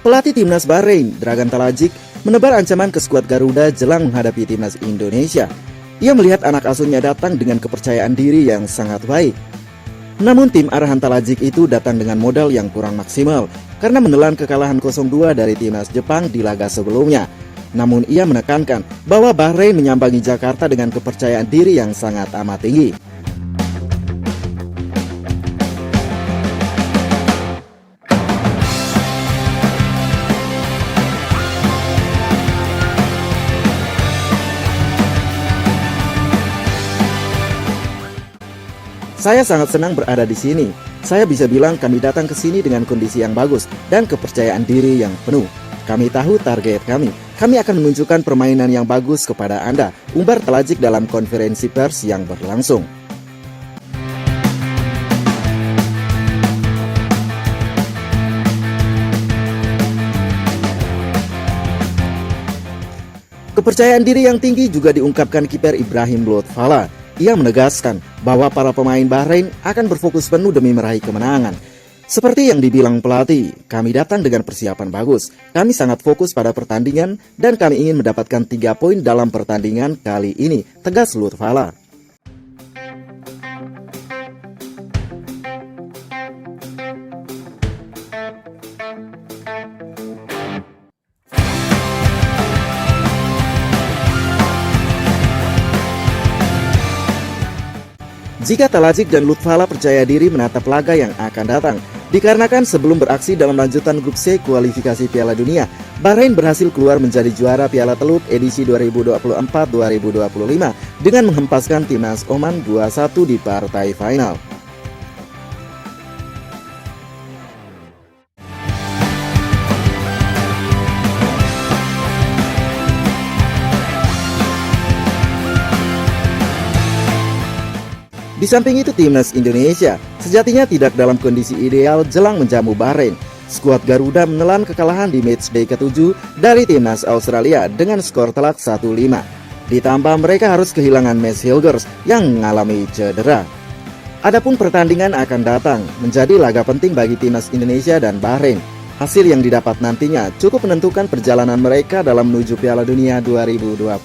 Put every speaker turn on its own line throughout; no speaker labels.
Pelatih timnas Bahrain, Dragan Talajic, menebar ancaman ke skuad Garuda jelang menghadapi timnas Indonesia. Ia melihat anak asuhnya datang dengan kepercayaan diri yang sangat baik. Namun tim arahan Talajic itu datang dengan modal yang kurang maksimal karena menelan kekalahan 0-2 dari timnas Jepang di laga sebelumnya. Namun ia menekankan bahwa Bahrain menyambangi Jakarta dengan kepercayaan diri yang sangat amat tinggi. Saya sangat senang berada di sini. Saya bisa bilang kami datang ke sini dengan kondisi yang bagus dan kepercayaan diri yang penuh. Kami tahu target kami. Kami akan menunjukkan permainan yang bagus kepada Anda, umbar Talajic dalam konferensi pers yang berlangsung. Kepercayaan diri yang tinggi juga diungkapkan kiper Ibrahim Lutfala. Ia menegaskan bahwa para pemain Bahrain akan berfokus penuh demi meraih kemenangan. Seperti yang dibilang pelatih, kami datang dengan persiapan bagus. Kami sangat fokus pada pertandingan dan kami ingin mendapatkan 3 poin dalam pertandingan kali ini, tegas Lutfala. Jika Talajic dan Lutfala percaya diri menatap laga yang akan datang, dikarenakan sebelum beraksi dalam lanjutan grup C kualifikasi Piala Dunia, Bahrain berhasil keluar menjadi juara Piala Teluk edisi 2024-2025 dengan menghempaskan timnas Oman 2-1 di partai final. Di samping itu timnas Indonesia sejatinya tidak dalam kondisi ideal jelang menjamu Bahrain. Skuad Garuda menelan kekalahan di matchday ke-7 dari timnas Australia dengan skor telak 1-5. Ditambah mereka harus kehilangan Max Hilgers yang mengalami cedera. Adapun pertandingan akan datang menjadi laga penting bagi timnas Indonesia dan Bahrain. Hasil yang didapat nantinya cukup menentukan perjalanan mereka dalam menuju Piala Dunia 2026.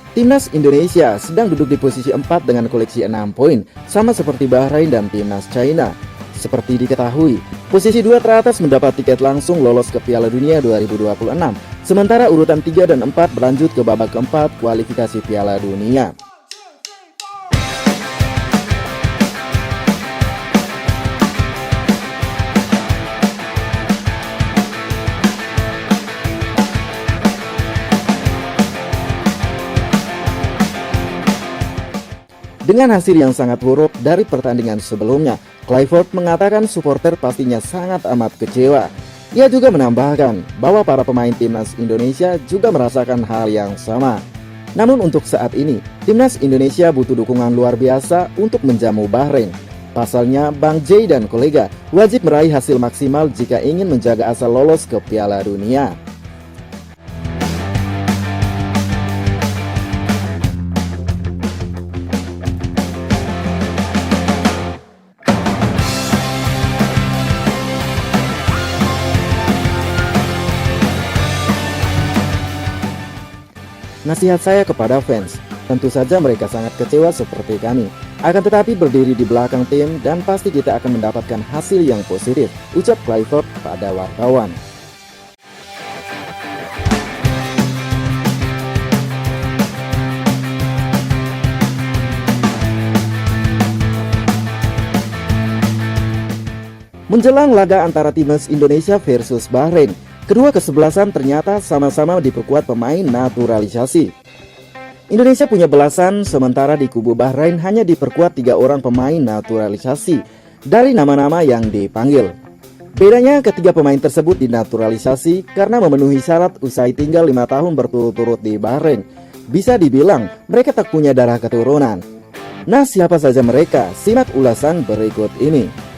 Timnas Indonesia sedang duduk di posisi 4 dengan koleksi 6 poin, sama seperti Bahrain dan timnas China. Seperti diketahui, posisi 2 teratas mendapat tiket langsung lolos ke Piala Dunia 2026, sementara urutan 3 dan 4 berlanjut ke babak keempat kualifikasi Piala Dunia. Dengan hasil yang sangat buruk dari pertandingan sebelumnya, Clifford mengatakan supporter pastinya sangat amat kecewa. Ia juga menambahkan bahwa para pemain timnas Indonesia juga merasakan hal yang sama. Namun untuk saat ini, timnas Indonesia butuh dukungan luar biasa untuk menjamu Bahrain. Pasalnya, Bang J dan kolega wajib meraih hasil maksimal jika ingin menjaga asa lolos ke Piala Dunia. Nasihat saya kepada fans, tentu saja mereka sangat kecewa seperti kami. Akan tetapi berdiri di belakang tim dan pasti kita akan mendapatkan hasil yang positif, ucap Clifford pada wartawan. Menjelang laga antara timnas Indonesia versus Bahrain, kedua kesebelasan ternyata sama-sama diperkuat pemain naturalisasi. Indonesia punya belasan, sementara di kubu Bahrain hanya diperkuat 3 orang pemain naturalisasi dari nama-nama yang dipanggil. Bedanya ketiga pemain tersebut dinaturalisasi karena memenuhi syarat usai tinggal 5 tahun berturut-turut di Bahrain. Bisa dibilang mereka tak punya darah keturunan. Nah, siapa saja mereka? Simak ulasan berikut ini.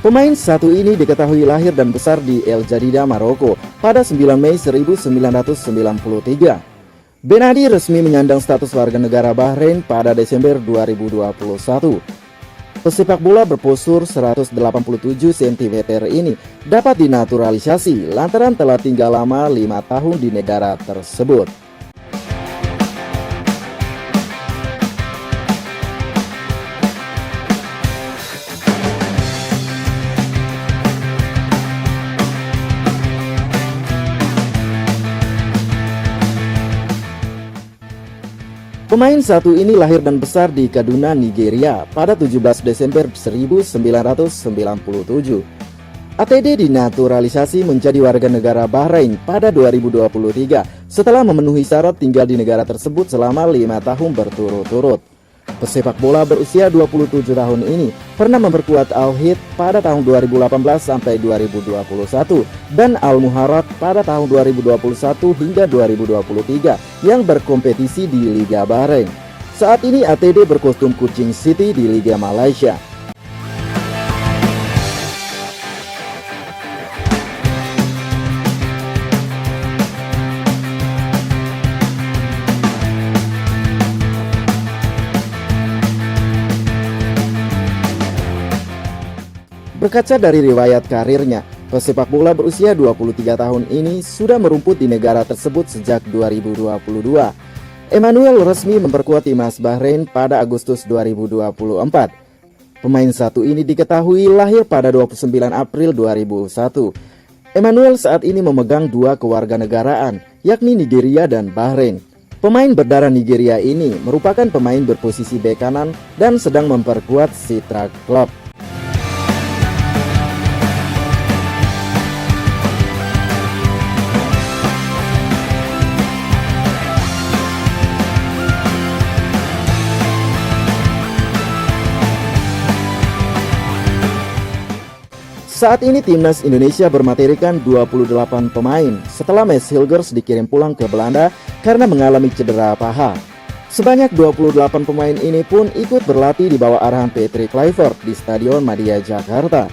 Pemain satu ini diketahui lahir dan besar di El Jadida, Maroko pada 9 Mei 1993. Benadi resmi menyandang status warga negara Bahrain pada Desember 2021. Pesepak bola berpostur 187 cm ini dapat dinaturalisasi lantaran telah tinggal lama 5 tahun di negara tersebut. Pemain satu ini lahir dan besar di Kaduna, Nigeria pada 17 Desember 1997. ATD dinaturalisasi menjadi warga negara Bahrain pada 2023 setelah memenuhi syarat tinggal di negara tersebut selama 5 tahun berturut-turut. Pesepak bola berusia 27 tahun ini pernah memperkuat Al-Hid pada tahun 2018 sampai 2021 dan Al-Muharraq pada tahun 2021 hingga 2023 yang berkompetisi di Liga Bahrain. Saat ini ATD berkostum Kuching City di Liga Malaysia. Berkaca dari riwayat karirnya, pesepak bola berusia 23 tahun ini sudah merumput di negara tersebut sejak 2022. Emmanuel resmi memperkuat timnas Bahrain pada Agustus 2024. Pemain satu ini diketahui lahir pada 29 April 2001. Emmanuel saat ini memegang 2 kewarganegaraan, yakni Nigeria dan Bahrain. Pemain berdarah Nigeria ini merupakan pemain berposisi bek kanan dan sedang memperkuat Citra Club. Saat ini timnas Indonesia bermaterikan 28 pemain setelah Mads Hilgers dikirim pulang ke Belanda karena mengalami cedera paha. Sebanyak 28 pemain ini pun ikut berlatih di bawah arahan Patrick Kluivert di Stadion Madia Jakarta.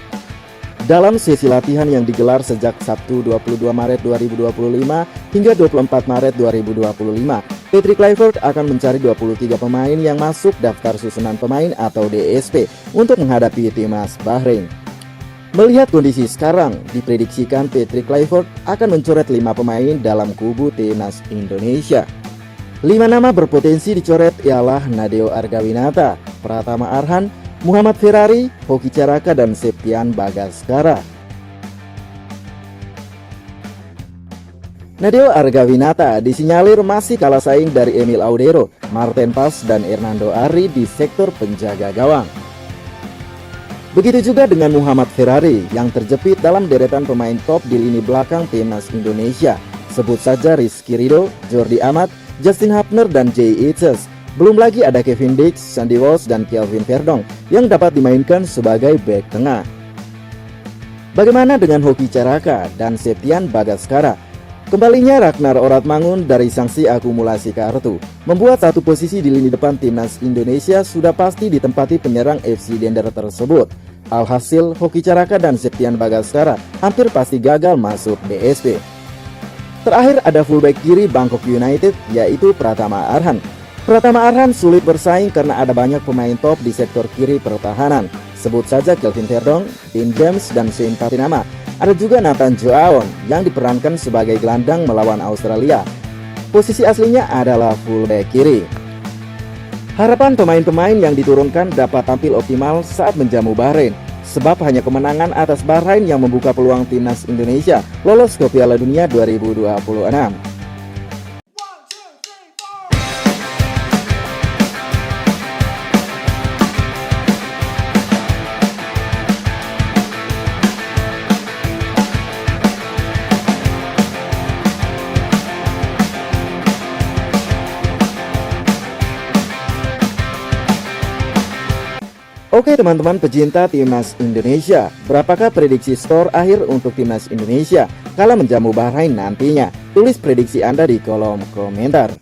Dalam sesi latihan yang digelar sejak Sabtu 22 Maret 2025 hingga 24 Maret 2025, Patrick Kluivert akan mencari 23 pemain yang masuk daftar susunan pemain atau DSP untuk menghadapi timnas Bahrain. Melihat kondisi sekarang, diprediksikan Patrick Kluivert akan mencoret 5 pemain dalam kubu timnas Indonesia. 5 nama berpotensi dicoret ialah Nadeo Argawinata, Pratama Arhan, Muhammad Ferrari, Hoki Caraka, dan Septian Bagaskara. Nadeo Argawinata disinyalir masih kalah saing dari Emil Audero, Marten Pas, dan Hernando Ari di sektor penjaga gawang. Begitu juga dengan Muhammad Ferrari yang terjepit dalam deretan pemain top di lini belakang timnas Indonesia. Sebut saja Rizky Ridho, Jordi Amat, Justin Hapner, dan Jay Eaches. Belum lagi ada Kevin Dix, Sandy Walsh, dan Kelvin Verdong yang dapat dimainkan sebagai bek tengah. Bagaimana dengan Hoki Caraka dan Septian Bagaskara? Kembalinya Ragnar Oratmangun dari sanksi akumulasi kartu membuat satu posisi di lini depan timnas Indonesia sudah pasti ditempati penyerang FC Dender tersebut. Alhasil Hoki Caraka dan Septian Bagaskara hampir pasti gagal masuk DSP. Terakhir ada fullback kiri Bangkok United yaitu Pratama Arhan. Pratama Arhan sulit bersaing karena ada banyak pemain top di sektor kiri pertahanan. Sebut saja Kelvin Verdong, Dean James, dan Shane Patinama. Ada juga Nathan Joaon yang diperankan sebagai gelandang melawan Australia. Posisi aslinya adalah fullback kiri. Harapan pemain-pemain yang diturunkan dapat tampil optimal saat menjamu Bahrain, sebab hanya kemenangan atas Bahrain yang membuka peluang timnas Indonesia lolos ke Piala Dunia 2026. Oke teman-teman pecinta timnas Indonesia, berapakah prediksi skor akhir untuk timnas Indonesia kala menjamu Bahrain nantinya? Tulis prediksi Anda di kolom komentar.